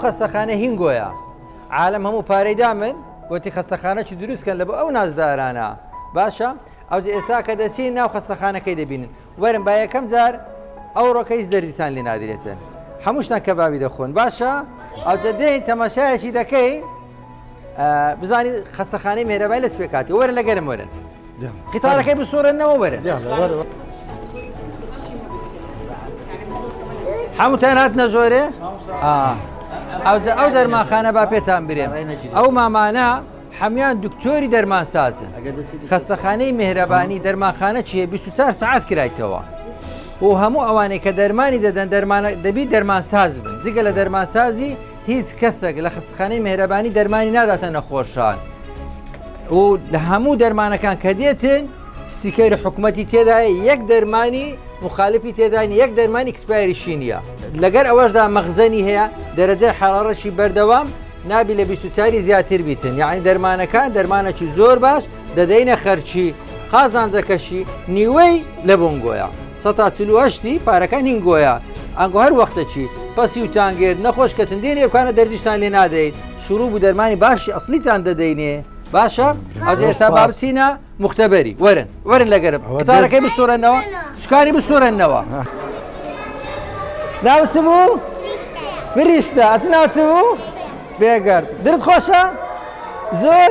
خەستەخانە هینگۆیە عالم هەموو پارەی دامن گوتی خەستەخانەی دروستکەن لە بۆ ئەو نازدارانە باشە ئەو ئێستا کە دەچین ناو خەستەخانەکەی دەبینن وەرن با یەکەم جار ئەو ڕۆکە هیچ دەرزیتان لێ نادرێتن هەمووشتان کەبابی دەخۆن باشە ئەوجە دێین تەماشایەکی دەکەین بزانی خەستەخانەی مێرەبای لەس پێکاتی وەرن لەگەرم وەرن قیتارەکەی بسوڕێنەوە وەرن هەمووتان هاتنە ژۆرێ ئەو دەرمانخانە با پێتان برێن ئەو مامانە هەمیان دکتۆری دەرمانسازن خەستەخانەی مێهرەبانی دەرمانخانە چیە 24 ساعت کرایتەوە و هەموو ئەوانەی کە دەرمانی دەدەن دەبی دەرمانساز بن جگە لە دەرمانسازی هیچ کەسێک لە خەستەخانەی مێهرەبانی دەرمانی ناداتە نەخۆشان و لە هەموو دەرمانەکان کە دێتن ستیکەری حکوومەتی تێدایە یەک دەرمانی مخالفی تێدانی یەک دەرمانی کسپایریشی نییە لەگەر ئەوەشدا مەخزەنی هەیە دەرەجەی حەرارەتی بەردەوام نابی لە 24 زیاتر بیتن یعنی دەرمانەکان دەرمانێکی زۆر باش دەدەینە خەرچی قازانجەکەشی نیوەی لە بۆنگۆیە 148 پارەکان هینگۆیە ئەنگۆ هەر وەختەچی پەسی وتانگێر نەخۆشکەتن دێنێ ئەوکانە دەردیشتان لێ نادەیت شروع بوو دەرمانی باشی ئەسلیتان دەدەینێ باشە ئەوجە ئێستا با بچینە مختبەری وەرن لەگەرم قتارەکەی بسوڕێنەوە سوکاری بسوڕێنەوە ناوت چ بوو؟ فریشتە ئەت ناوت چ بوو؟ بێگەرد درت خۆشە؟ زۆر؟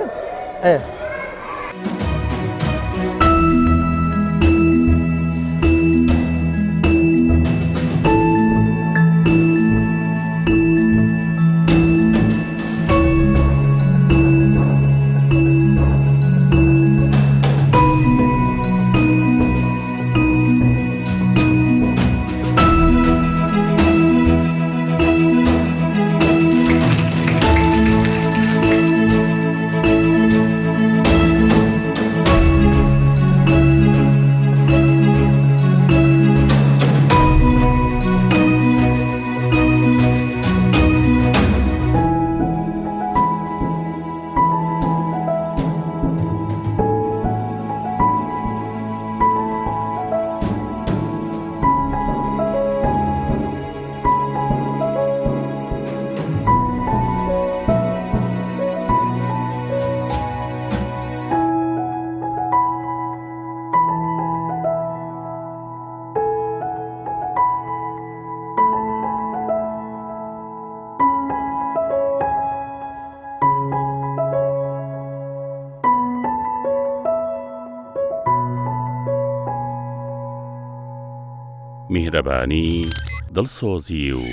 میهرەبانی دڵسۆزی و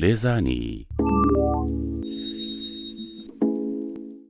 لێزانی